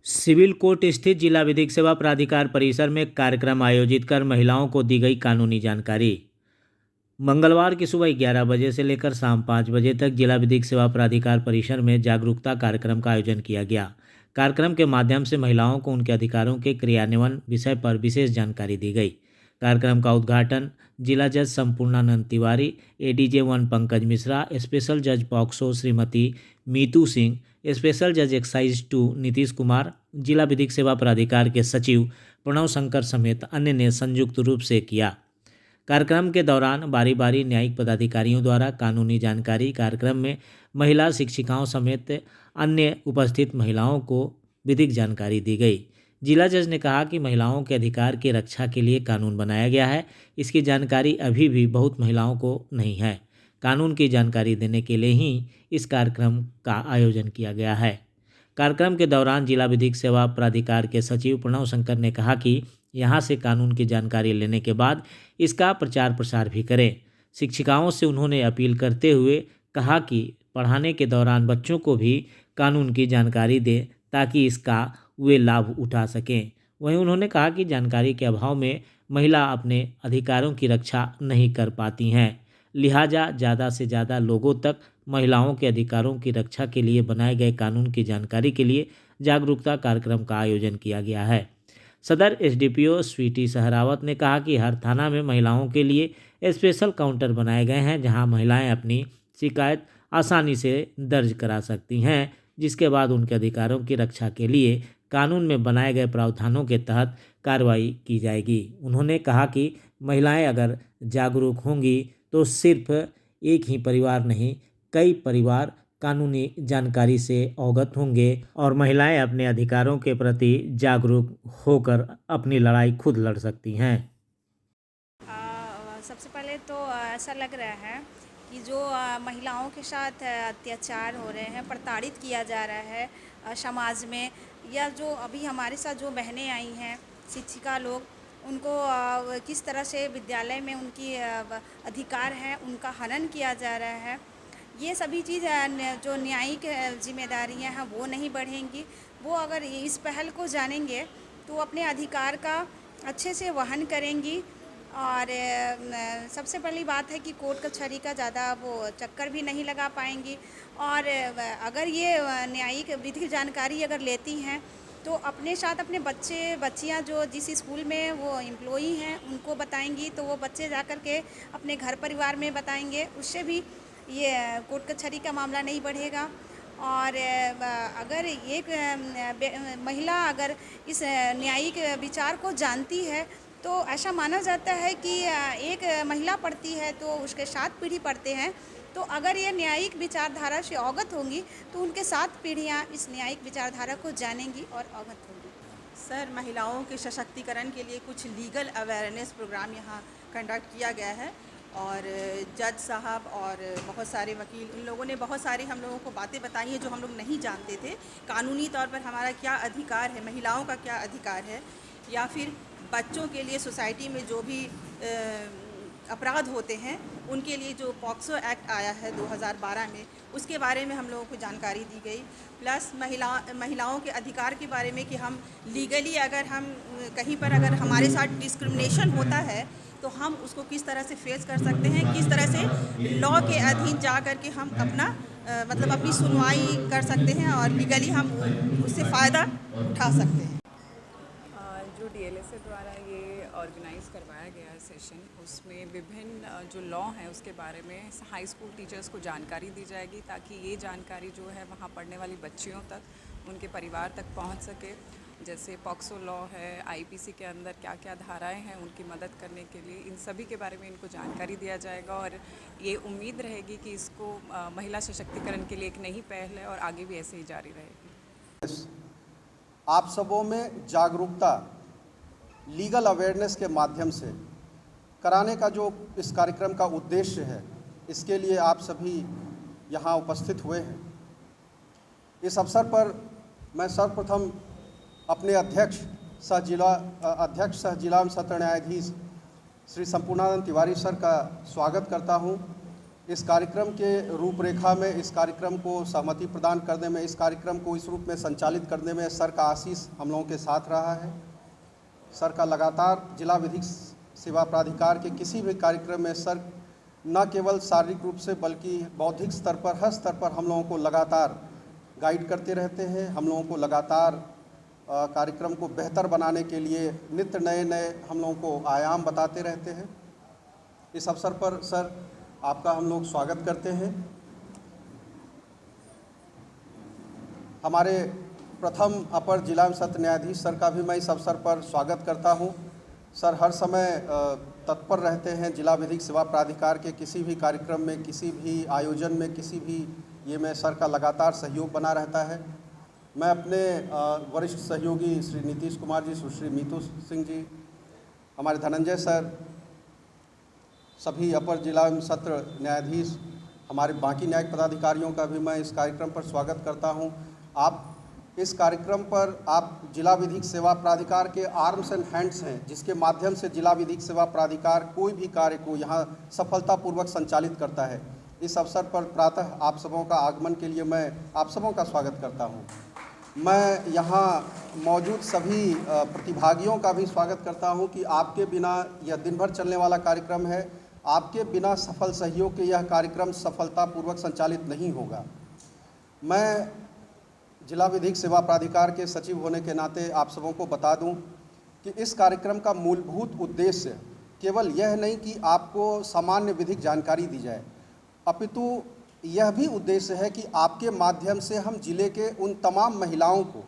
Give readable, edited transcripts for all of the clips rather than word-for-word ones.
Civil court स्थित जिला विधिक सेवा प्राधिकार परिसर में कार्यक्रम आयोजित कर महिलाओं को दी गई कानूनी जानकारी। मंगलवार की सुबह 11 बजे से लेकर शाम 5 बजे तक जिला विधिक सेवा प्राधिकार परिसर में जागरूकता कार्यक्रम का आयोजन किया गया। कार्यक्रम के माध्यम से महिलाओं को उनके अधिकारों के क्रियान्वयन विषय पर विशेष जानकारी दी गई। कार्यक्रम का उद्घाटन जिला जज संपूर्णानंद तिवारी, एडीजे 1 पंकज मिश्रा, स्पेशल जज पॉक्सो श्रीमती मीतू सिंह, स्पेशल जज एक्साइज 2 नीतीश कुमार, जिला विधिक सेवा प्राधिकार के सचिव प्रणव शंकर समेत अन्य ने संयुक्त रूप से किया। कार्यक्रम के दौरान बारी बारी न्यायिक पदाधिकारियों द्वारा कानूनी जानकारी कार्यक्रम में महिला शिक्षिकाओं समेत अन्य उपस्थित महिलाओं को विधिक जानकारी दी गई। जिला जज ने कहा कि महिलाओं के अधिकार की रक्षा के लिए कानून बनाया गया है, इसकी जानकारी अभी भी बहुत महिलाओं को नहीं है। कानून की जानकारी देने के लिए ही इस कार्यक्रम का आयोजन किया गया है। कार्यक्रम के दौरान जिला विधिक सेवा प्राधिकार के सचिव प्रणव शंकर ने कहा कि यहाँ से कानून की जानकारी लेने के बाद इसका प्रचार प्रसार भी करें। शिक्षिकाओं से उन्होंने अपील करते हुए कहा कि पढ़ाने के दौरान बच्चों को भी कानून की जानकारी दें ताकि इसका वे लाभ उठा सकें। वहीं उन्होंने कहा कि जानकारी के अभाव में महिला अपने अधिकारों की रक्षा नहीं कर पाती हैं, लिहाजा ज़्यादा से ज़्यादा लोगों तक महिलाओं के अधिकारों की रक्षा के लिए बनाए गए कानून की जानकारी के लिए जागरूकता कार्यक्रम का आयोजन किया गया है। सदर एसडीपीओ स्वीटी सहरावत ने कहा कि हर थाना में महिलाओं के लिए स्पेशल काउंटर बनाए गए हैं, जहां महिलाएं अपनी शिकायत आसानी से दर्ज करा सकती हैं, जिसके बाद उनके अधिकारों की रक्षा के लिए कानून में बनाए गए प्रावधानों के तहत कार्रवाई की जाएगी। उन्होंने कहा कि महिलाएं अगर जागरूक होंगी तो सिर्फ एक ही परिवार नहीं, कई परिवार कानूनी जानकारी से अवगत होंगे और महिलाएं अपने अधिकारों के प्रति जागरूक होकर अपनी लड़ाई खुद लड़ सकती हैं। सबसे पहले तो ऐसा लग रहा है कि जो महिलाओं के साथ अत्याचार हो रहे हैं, प्रताड़ित किया जा रहा है समाज में, या जो अभी हमारे साथ जो बहनें आई हैं शिक्षिका लोग, उनको किस तरह से विद्यालय में उनकी अधिकार हैं उनका हनन किया जा रहा है, ये सभी चीज़ जो न्यायिक जिम्मेदारियां हैं वो नहीं बढ़ेंगी। वो अगर इस पहल को जानेंगे तो अपने अधिकार का अच्छे से वहन करेंगी। और सबसे पहली बात है कि कोर्ट कचहरी का ज़्यादा वो चक्कर भी नहीं लगा पाएंगी। और अगर ये न्यायिक विधिक जानकारी अगर लेती हैं तो अपने साथ अपने बच्चे बच्चियां जो जिस स्कूल में वो एम्प्लॉई हैं उनको बताएंगी, तो वो बच्चे जा कर के अपने घर परिवार में बताएंगे, उससे भी ये कोर्ट कचहरी का मामला नहीं बढ़ेगा। और अगर एक महिला अगर इस न्यायिक विचार को जानती है तो ऐसा माना जाता है कि एक महिला पढ़ती है तो उसके 7 पीढ़ी पढ़ते हैं, तो अगर ये न्यायिक विचारधारा से अवगत होंगी तो उनके 7 पीढ़ियाँ इस न्यायिक विचारधारा को जानेंगी और अवगत होंगी। सर, महिलाओं के सशक्तिकरण के लिए कुछ लीगल अवेयरनेस प्रोग्राम यहाँ कंडक्ट किया गया है और जज साहब और बहुत सारे वकील, इन लोगों ने बहुत सारी हम लोगों को बातें बताई हैं जो हम लोग नहीं जानते थे। कानूनी तौर पर हमारा क्या अधिकार है, महिलाओं का क्या अधिकार है, या फिर बच्चों के लिए सोसाइटी में जो भी अपराध होते हैं उनके लिए जो पॉक्सो एक्ट आया है 2012 में, उसके बारे में हम लोगों को जानकारी दी गई। प्लस महिलाओं के अधिकार के बारे में कि हम लीगली अगर हम कहीं पर अगर हमारे साथ डिस्क्रिमिनेशन होता है तो हम उसको किस तरह से फेस कर सकते हैं, किस तरह से लॉ के अधीन जा कर के हम अपना मतलब अपनी सुनवाई कर सकते हैं और लीगली हम उससे फ़ायदा उठा सकते हैं। जो डीएलएसए द्वारा ये ऑर्गेनाइज़ करवाया गया है सेशन, उसमें विभिन्न जो लॉ हैं उसके बारे में हाई स्कूल टीचर्स को जानकारी दी जाएगी ताकि ये जानकारी जो है वहाँ पढ़ने वाली बच्चियों तक, उनके परिवार तक पहुँच सके। जैसे पॉक्सो लॉ है, आईपीसी के अंदर क्या क्या धाराएं हैं उनकी मदद करने के लिए, इन सभी के बारे में इनको जानकारी दिया जाएगा। और ये उम्मीद रहेगी कि इसको महिला सशक्तिकरण के लिए एक नई पहल है और आगे भी ऐसे ही जारी रहेगी। आप सबों में जागरूकता लीगल अवेयरनेस के माध्यम से कराने का जो इस कार्यक्रम का उद्देश्य है, इसके लिए आप सभी यहाँ उपस्थित हुए हैं। इस अवसर पर मैं सर्वप्रथम अपने अध्यक्ष सह जिला एवं सत्र न्यायाधीश श्री संपूर्णानंद तिवारी सर का स्वागत करता हूं इस कार्यक्रम के रूपरेखा में, इस कार्यक्रम को सहमति प्रदान करने में, इस कार्यक्रम को इस रूप में संचालित करने में सर का आशीष हम लोगों के साथ रहा है। सर का लगातार जिला विधिक सेवा प्राधिकार के किसी भी कार्यक्रम में सर न केवल शारीरिक रूप से बल्कि बौद्धिक स्तर पर, हर स्तर पर हम लोगों को लगातार गाइड करते रहते हैं। हम लोगों को लगातार कार्यक्रम को बेहतर बनाने के लिए नित्य नए नए हम लोगों को आयाम बताते रहते हैं। इस अवसर पर सर आपका हम लोग स्वागत करते हैं। हमारे प्रथम अपर जिला एवं सत्र न्यायाधीश सर का भी मैं इस अवसर पर स्वागत करता हूं। सर हर समय तत्पर रहते हैं जिला विधिक सेवा प्राधिकार के किसी भी कार्यक्रम में, किसी भी आयोजन में, किसी भी ये में सर का लगातार सहयोग बना रहता है। मैं अपने वरिष्ठ सहयोगी श्री नीतीश कुमार जी, सुश्री मीतू सिंह जी, हमारे धनंजय सर, सभी अपर जिला एवं सत्र न्यायाधीश, हमारे बाकी न्यायिक पदाधिकारियों का भी मैं इस कार्यक्रम पर स्वागत करता हूं। आप इस कार्यक्रम पर आप जिला विधिक सेवा प्राधिकार के आर्म्स एंड हैंड्स हैं, जिसके माध्यम से जिला विधिक सेवा प्राधिकार कोई भी कार्य को यहाँ सफलतापूर्वक संचालित करता है। इस अवसर पर प्रातः आप सबों का आगमन के लिए मैं आप सबों का स्वागत करता हूँ। मैं यहाँ मौजूद सभी प्रतिभागियों का भी स्वागत करता हूँ कि आपके बिना यह दिन भर चलने वाला कार्यक्रम है। आपके बिना सफल सहयोग के यह कार्यक्रम सफलतापूर्वक संचालित नहीं होगा। मैं जिला विधिक सेवा प्राधिकार के सचिव होने के नाते आप सबों को बता दूं कि इस कार्यक्रम का मूलभूत उद्देश्य केवल यह नहीं कि आपको सामान्य विधिक जानकारी दी जाए, अपितु यह भी उद्देश्य है कि आपके माध्यम से हम जिले के उन तमाम महिलाओं को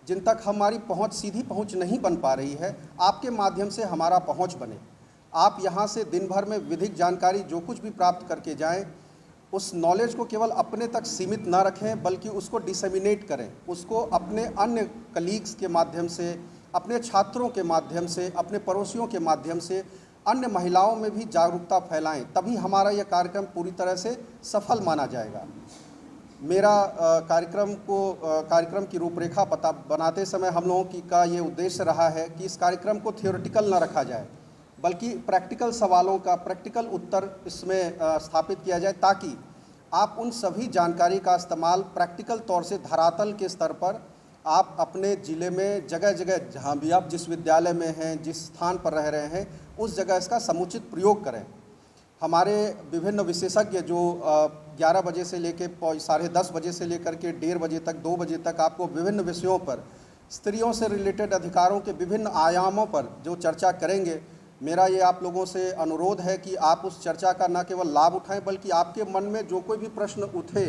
जिन तक हमारी पहुंच, सीधी पहुंच नहीं बन पा रही है, आपके माध्यम से हमारा पहुंच बने। आप यहां से दिन भर में विधिक जानकारी जो कुछ भी प्राप्त करके जाएं, उस नॉलेज को केवल अपने तक सीमित ना रखें बल्कि उसको डिसेमिनेट करें, उसको अपने अन्य कलीग्स के माध्यम से, अपने छात्रों के माध्यम से, अपने पड़ोसियों के माध्यम से अन्य महिलाओं में भी जागरूकता फैलाएं। तभी हमारा यह कार्यक्रम पूरी तरह से सफल माना जाएगा। मेरा कार्यक्रम की रूपरेखा बनाते समय हम लोगों का ये उद्देश्य रहा है कि इस कार्यक्रम को थियोरेटिकल ना रखा जाए बल्कि प्रैक्टिकल सवालों का प्रैक्टिकल उत्तर इसमें स्थापित किया जाए, ताकि आप उन सभी जानकारी का इस्तेमाल प्रैक्टिकल तौर से धरातल के स्तर पर आप अपने ज़िले में जगह जगह जहाँ भी आप जिस विद्यालय में हैं, जिस स्थान पर रह रहे हैं, उस जगह इसका समुचित प्रयोग करें। हमारे विभिन्न विशेषज्ञ जो 11 बजे से लेकर 10:30 बजे से लेकर के 1:30 बजे तक, 2 बजे तक आपको विभिन्न विषयों पर, स्त्रियों से रिलेटेड अधिकारों के विभिन्न आयामों पर जो चर्चा करेंगे, मेरा ये आप लोगों से अनुरोध है कि आप उस चर्चा का न केवल लाभ उठाएं बल्कि आपके मन में जो कोई भी प्रश्न उठे,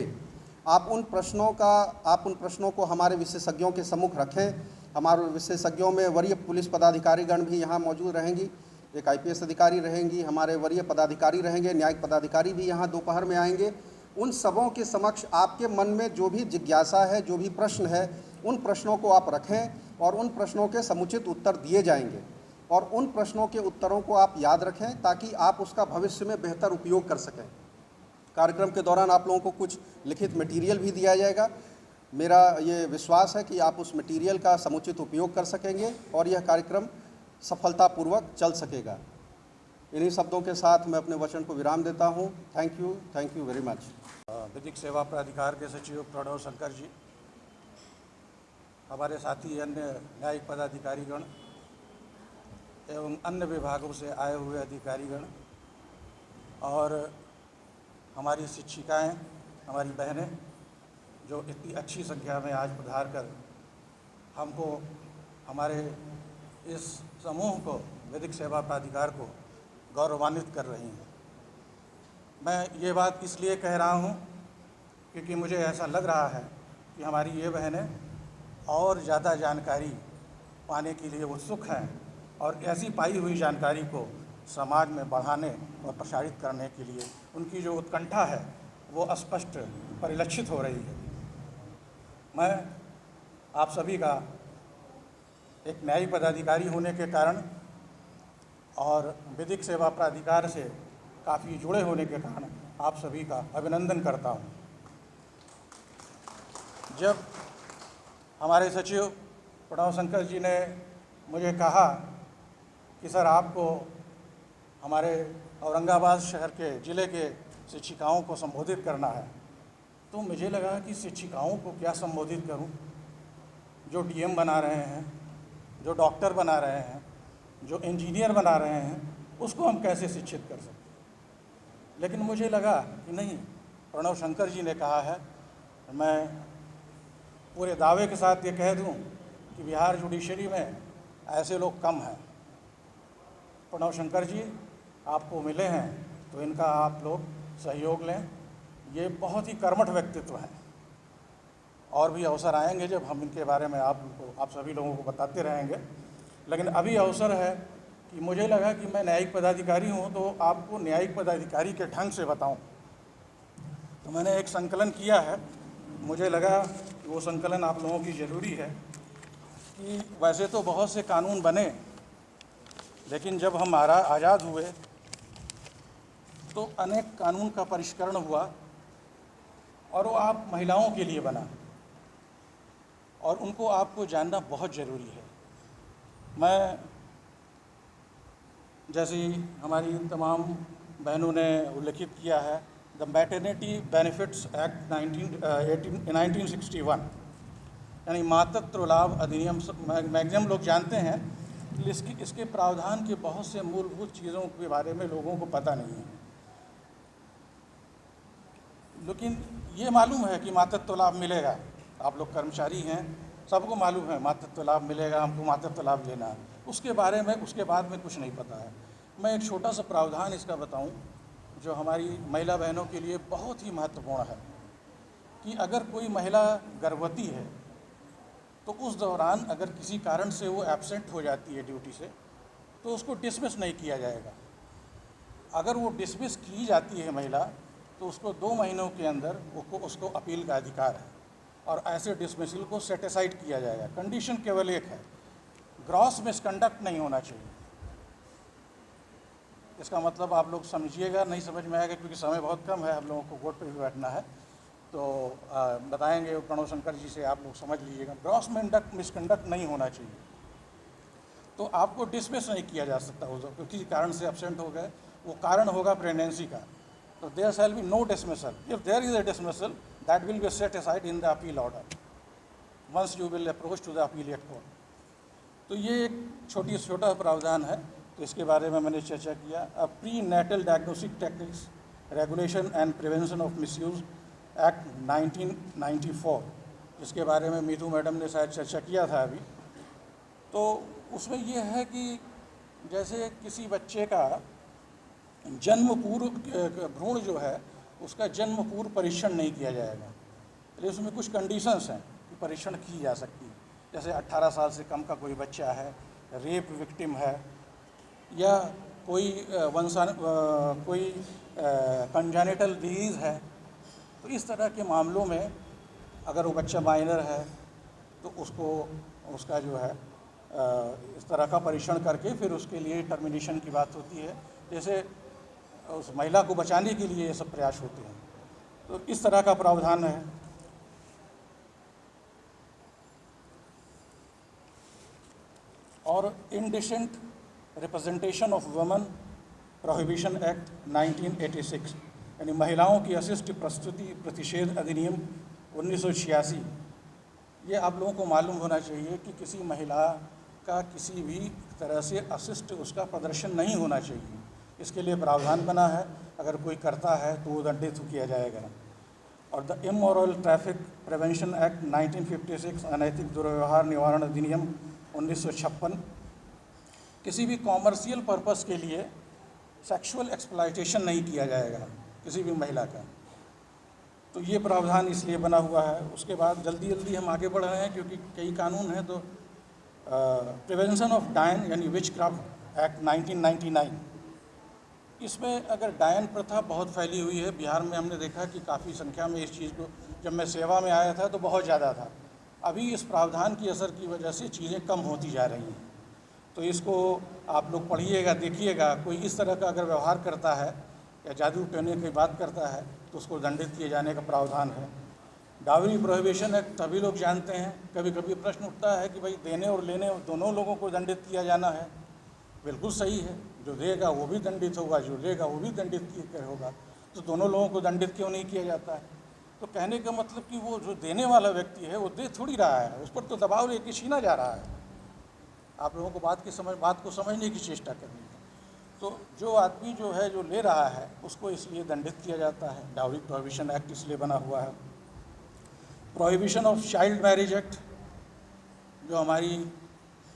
आप उन प्रश्नों को हमारे विशेषज्ञों के सम्मुख रखें। हमारे विशेषज्ञों में वरीय पुलिस पदाधिकारीगण भी यहाँ मौजूद रहेंगी, एक IPS अधिकारी रहेंगी, हमारे वरीय पदाधिकारी रहेंगे, न्यायिक पदाधिकारी भी यहाँ दोपहर में आएंगे। उन सबों के समक्ष आपके मन में जो भी जिज्ञासा है, जो भी प्रश्न है, उन प्रश्नों को आप रखें और उन प्रश्नों के समुचित उत्तर दिए जाएंगे और उन प्रश्नों के उत्तरों को आप याद रखें ताकि आप उसका भविष्य में बेहतर उपयोग कर सकें। कार्यक्रम के दौरान आप लोगों को कुछ लिखित मटेरियल भी दिया जाएगा। मेरा ये विश्वास है कि आप उस मटेरियल का समुचित उपयोग कर सकेंगे और यह कार्यक्रम सफलतापूर्वक चल सकेगा। इन्हीं शब्दों के साथ मैं अपने वचन को विराम देता हूँ। Thank you very much. विधिक सेवा प्राधिकार के सचिव प्रणव शंकर जी, हमारे साथी अन्य न्यायिक पदाधिकारीगण एवं अन्य विभागों से आए हुए अधिकारीगण और हमारी शिक्षिकाएं, हमारी बहनें जो इतनी अच्छी संख्या में आज पधार कर हमको, हमारे इस समूह को, विधिक सेवा प्राधिकार को गौरवान्वित कर रही हैं। मैं ये बात इसलिए कह रहा हूँ क्योंकि मुझे ऐसा लग रहा है कि हमारी ये बहनें और ज़्यादा जानकारी पाने के लिए उत्सुक हैं और ऐसी पाई हुई जानकारी को समाज में बढ़ाने और प्रसारित करने के लिए उनकी जो उत्कंठा है वो स्पष्ट परिलक्षित हो रही है। मैं आप सभी का एक न्यायिक पदाधिकारी होने के कारण और विधिक सेवा प्राधिकार से काफ़ी जुड़े होने के कारण आप सभी का अभिनंदन करता हूँ। जब हमारे सचिव प्रणव शंकर जी ने मुझे कहा कि सर आपको हमारे औरंगाबाद शहर के ज़िले के शिक्षिकाओं को संबोधित करना है, तो मुझे लगा कि शिक्षिकाओं को क्या संबोधित करूं, जो डीएम बना रहे हैं, जो डॉक्टर बना रहे हैं, जो इंजीनियर बना रहे हैं, उसको हम कैसे शिक्षित कर सकते हैं। लेकिन मुझे लगा कि नहीं, प्रणव शंकर जी ने कहा है, मैं पूरे दावे के साथ ये कह दूं कि बिहार जुडिशरी में ऐसे लोग कम हैं। प्रणव शंकर जी आपको मिले हैं तो इनका आप लोग सहयोग लें। ये बहुत ही कर्मठ व्यक्तित्व हैं, और भी अवसर आएंगे जब हम इनके बारे में आप सभी लोगों को बताते रहेंगे। लेकिन अभी अवसर है कि मुझे लगा कि मैं न्यायिक पदाधिकारी हूँ तो आपको न्यायिक पदाधिकारी के ढंग से बताऊँ। तो मैंने एक संकलन किया है, मुझे लगा कि वो संकलन आप लोगों की ज़रूरी है कि वैसे तो बहुत से कानून बने, लेकिन जब हम आज़ाद हुए तो अनेक कानून का परिष्करण हुआ, और वो आप महिलाओं के लिए बना, और उनको आपको जानना बहुत ज़रूरी है। मैं, जैसे हमारी तमाम बहनों ने उल्लेखित किया है, द मैटरनिटी बेनिफिट्स एक्ट 1961 यानी मातृत्व लाभ अधिनियम, मैक्सिमम लोग जानते हैं, इसके प्रावधान के बहुत से मूलभूत चीज़ों के बारे में लोगों को पता नहीं है। लेकिन ये मालूम है कि मातृत्व लाभ मिलेगा, आप लोग कर्मचारी हैं, सबको मालूम है मातृत्व लाभ मिलेगा, हमको मातृत्व लाभ लेना है। उसके बाद में कुछ नहीं पता है। मैं एक छोटा सा प्रावधान इसका बताऊं जो हमारी महिला बहनों के लिए बहुत ही महत्वपूर्ण है कि अगर कोई महिला गर्भवती है तो उस दौरान अगर किसी कारण से वो एब्सेंट हो जाती है ड्यूटी से, तो उसको डिसमिस नहीं किया जाएगा। अगर वो डिसमिस की जाती है महिला, तो उसको 2 महीनों के अंदर उसको अपील का अधिकार है, और ऐसे डिसमिसल को सेट असाइड किया जाएगा। कंडीशन केवल एक है, ग्रॉस मिसकंडक्ट नहीं होना चाहिए। इसका मतलब आप लोग समझिएगा, नहीं समझ में आएगा क्योंकि समय बहुत कम है, हम लोगों को कोर्ट पर भी बैठना है, तो बताएंगे प्रणव शंकर जी से, आप लोग समझ लीजिएगा। ग्रॉस मिसकंडक्ट नहीं होना चाहिए, तो आपको डिसमिस नहीं किया जा सकता। वो किसी कारण से एब्सेंट हो गए, वो कारण होगा प्रेगनेंसी का, तो there shall be no dismissal. If there is a dismissal, that will be set aside in the appeal order once you will approach to the appellate court. तो ये एक छोटा प्रावधान है, तो इसके बारे में मैंने चर्चा किया। Prenatal diagnostic techniques regulation and prevention of misuse act 1994, जिसके बारे में मीतू मैडम ने शायद चर्चा किया था अभी। तो उसमें ये है कि जैसे किसी बच्चे का जन्म पूर्व भ्रूण जो है उसका जन्म पूर्व परीक्षण नहीं किया जाएगा, लेकिन उसमें कुछ कंडीशंस हैं कि परीक्षण की जा सकती है। जैसे 18 साल से कम का कोई बच्चा है, रेप विक्टिम है, या कोई कंजेनिटल डिजीज़ है, तो इस तरह के मामलों में अगर वो बच्चा माइनर है तो उसका जो है इस तरह का परीक्षण करके फिर उसके लिए टर्मिनेशन की बात होती है। जैसे उस महिला को बचाने के लिए ये सब प्रयास होते हैं, तो इस तरह का प्रावधान है। और indecent representation of women prohibition act 1986 यानी महिलाओं की अशिष्ट प्रस्तुति प्रतिषेध अधिनियम 1986। ये आप लोगों को मालूम होना चाहिए कि किसी महिला का किसी भी तरह से अशिष्ट उसका प्रदर्शन नहीं होना चाहिए। इसके लिए प्रावधान बना है, अगर कोई करता है तो वो दंडित किया जाएगा। और the immoral traffic prevention act 1956 अनैतिक दुर्व्यवहार निवारण अधिनियम 1956, किसी भी कॉमर्शियल पर्पस के लिए सेक्सुअल एक्सप्लॉयटेशन नहीं किया जाएगा किसी भी महिला का। तो ये प्रावधान इसलिए बना हुआ है। उसके बाद जल्दी हम आगे बढ़ रहे हैं क्योंकि कई कानून हैं। तो प्रिवेंशन ऑफ डायन यानी विच क्राफ्ट एक्ट 1999, इसमें अगर डायन प्रथा बहुत फैली हुई है बिहार में। हमने देखा कि काफ़ी संख्या में इस चीज़ को, जब मैं सेवा में आया था तो बहुत ज़्यादा था। अभी इस प्रावधान की असर की वजह से चीज़ें कम होती जा रही हैं। तो इसको आप लोग पढ़िएगा, देखिएगा। कोई इस तरह का अगर व्यवहार करता है या जादू टोने की बात करता है तो उसको दंडित किए जाने का प्रावधान है। डावरी प्रोहिबिशन एक्ट सभी लोग जानते हैं। कभी कभी प्रश्न उठता है कि भाई देने और लेने दोनों लोगों को दंडित किया जाना है। बिल्कुल सही है, जो देगा वो भी दंडित होगा, जो लेगा वो भी दंडित होगा। तो दोनों लोगों को दंडित क्यों नहीं किया जाता है? तो कहने का मतलब कि वो जो देने वाला व्यक्ति है वो दे थोड़ी रहा है, उस पर तो दबाव लेके छीना जा रहा है। आप लोगों को बात को समझने की चेष्टा करनी है। तो जो आदमी जो है, जो ले रहा है, उसको इसलिए दंडित किया जाता है। डाउरी प्रोहिबिशन एक्ट इसलिए बना हुआ है। Prohibition of child marriage act, जो हमारी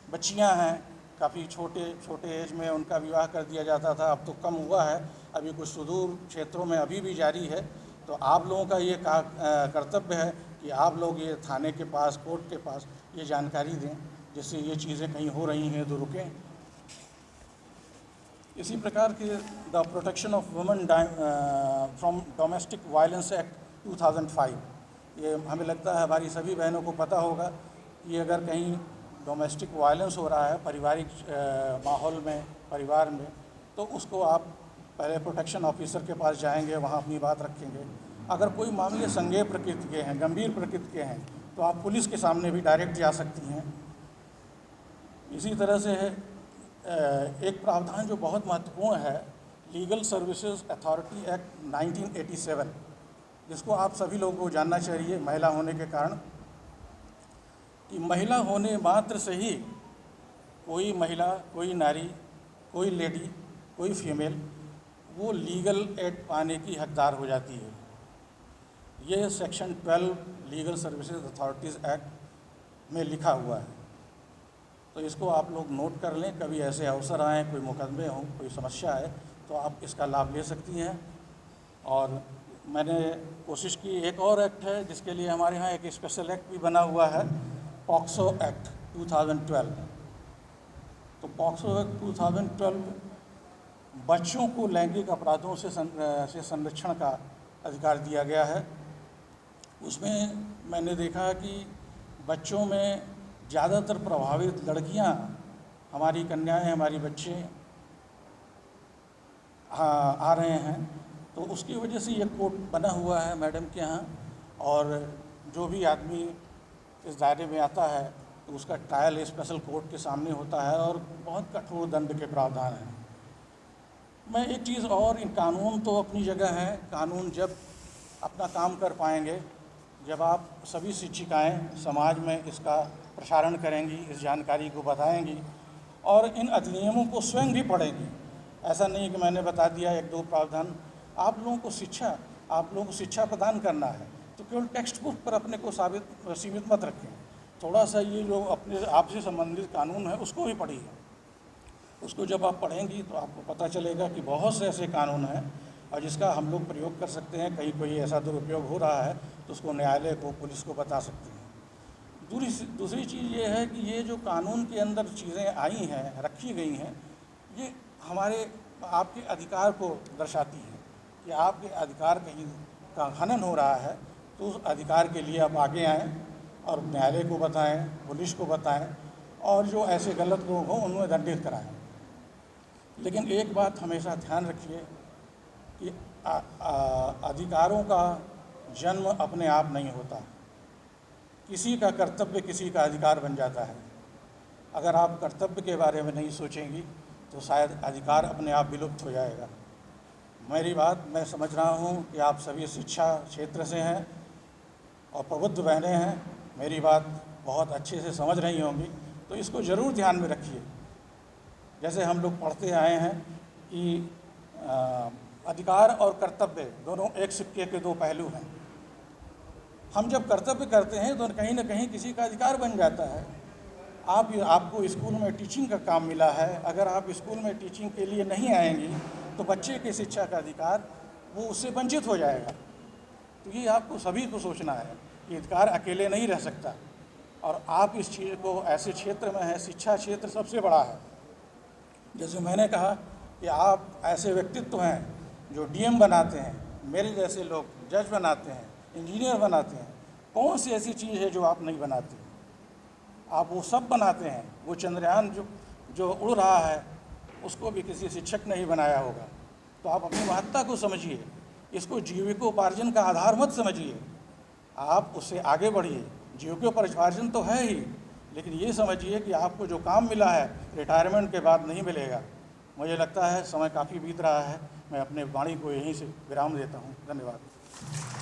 बच्चियां हैं, काफ़ी छोटे एज में उनका विवाह कर दिया जाता था, अब तो कम हुआ है, अभी कुछ सुदूर क्षेत्रों में अभी भी जारी है। तो आप लोगों का ये कर्तव्य है कि आप लोग ये थाने के पास, कोर्ट के पास ये जानकारी दें, जिससे ये चीज़ें कहीं हो रही हैं तो रुकें। इसी प्रकार के the protection of women from domestic violence act 2005, ये हमें लगता है हमारी सभी बहनों को पता होगा कि अगर कहीं डोमेस्टिक वायलेंस हो रहा है पारिवारिक माहौल में, परिवार में, तो उसको आप पहले प्रोटेक्शन ऑफिसर के पास जाएंगे, वहाँ अपनी बात रखेंगे। अगर कोई मामले संज्ञेय प्रकृति के हैं, गंभीर प्रकृति के हैं, तो आप पुलिस के सामने भी डायरेक्ट जा सकती हैं। इसी तरह से एक प्रावधान जो बहुत महत्वपूर्ण है, लीगल सर्विसेज अथॉरिटी एक्ट 1987, जिसको आप सभी लोगों को जानना चाहिए महिला होने के कारण, कि महिला होने मात्र से ही कोई महिला, कोई नारी, कोई लेडी, कोई फीमेल वो लीगल एड पाने की हकदार हो जाती है। ये section 12 legal services authorities act में लिखा हुआ है। तो इसको आप लोग नोट कर लें, कभी ऐसे अवसर आए, कोई मुकदमे हों, कोई समस्या है, तो आप इसका लाभ ले सकती हैं। और मैंने कोशिश की, एक और एक्ट है जिसके लिए हमारे यहाँ एक स्पेशल एक्ट भी बना हुआ है, पॉक्सो एक्ट 2012। तो पॉक्सो एक्ट 2012 बच्चों को लैंगिक अपराधों से संरक्षण का अधिकार दिया गया है। उसमें मैंने देखा कि बच्चों में ज़्यादातर प्रभावित लड़कियां, हमारी कन्याएं, हमारी बच्चे आ रहे हैं। तो उसकी वजह से ये कोर्ट बना हुआ है मैडम के यहाँ, और जो भी आदमी इस दायरे में आता है तो उसका ट्रायल स्पेशल कोर्ट के सामने होता है और बहुत कठोर दंड के प्रावधान हैं। मैं एक चीज़ और, इन कानून तो अपनी जगह है, कानून जब अपना काम कर पाएंगे, जब आप सभी शिक्षिकाएं समाज में इसका प्रसारण करेंगी, इस जानकारी को बताएंगी और इन अधिनियमों को स्वयं भी पढ़ेंगी। ऐसा नहीं कि मैंने बता दिया एक दो प्रावधान। आप लोगों को शिक्षा प्रदान करना है, तो केवल टेक्स्ट बुक पर अपने को सीमित मत रखें। थोड़ा सा ये जो अपने आपसे संबंधित कानून है उसको भी पढ़िए। उसको जब आप पढ़ेंगी तो आपको पता चलेगा कि बहुत से ऐसे कानून हैं और जिसका हम लोग प्रयोग कर सकते हैं। कहीं कोई ऐसा दुरुपयोग हो रहा है तो उसको न्यायालय को, पुलिस को बता सकते हैं। दूसरी चीज़ ये है कि ये जो कानून के अंदर चीज़ें आई हैं, रखी गई हैं, ये हमारे आपके अधिकार को दर्शाती है कि आपके अधिकार कहीं का हनन हो रहा है, तो उस अधिकार के लिए आप आगे आएँ और न्यायालय को बताएं, पुलिस को बताएं और जो ऐसे गलत लोग हों उन्हें दंडित कराएं। लेकिन एक बात हमेशा ध्यान रखिए कि अधिकारों का जन्म अपने आप नहीं होता। किसी का कर्तव्य किसी का अधिकार बन जाता है। अगर आप कर्तव्य के बारे में नहीं सोचेंगी तो शायद अधिकार अपने आप विलुप्त हो जाएगा। मेरी बात, मैं समझ रहा हूँ कि आप सभी शिक्षा क्षेत्र से हैं और प्रबुद्ध बहनें हैं, मेरी बात बहुत अच्छे से समझ रही होंगी, तो इसको ज़रूर ध्यान में रखिए। जैसे हम लोग पढ़ते आए हैं कि अधिकार और कर्तव्य दोनों एक सिक्के के दो पहलू हैं। हम जब कर्तव्य करते हैं तो कहीं ना कहीं किसी का अधिकार बन जाता है। आपको स्कूल में टीचिंग का काम मिला है, अगर आप स्कूल में टीचिंग के लिए नहीं आएंगी तो बच्चे की शिक्षा का अधिकार वो उससे वंचित हो जाएगा। तो ये आपको सभी को सोचना है कि अधिकार अकेले नहीं रह सकता, और आप इस चीज़ को ऐसे क्षेत्र में है, शिक्षा क्षेत्र सबसे बड़ा है। जैसे मैंने कहा कि आप ऐसे व्यक्तित्व हैं जो डीएम बनाते हैं, मेरे जैसे लोग जज बनाते हैं, इंजीनियर बनाते हैं। कौन सी ऐसी चीज़ है जो आप नहीं बनाते? आप वो सब बनाते हैं। वो चंद्रयान जो उड़ रहा है उसको भी किसी शिक्षक ने ही बनाया होगा। तो आप अपनी महत्ता को समझिए, इसको जीविकोपार्जन का आधार मत समझिए, आप उससे आगे बढ़िए। जीविकोपार्जन तो है ही, लेकिन ये समझिए कि आपको जो काम मिला है रिटायरमेंट के बाद नहीं मिलेगा। मुझे लगता है समय काफ़ी बीत रहा है, मैं अपने वाणी को यहीं से विराम देता हूँ। धन्यवाद।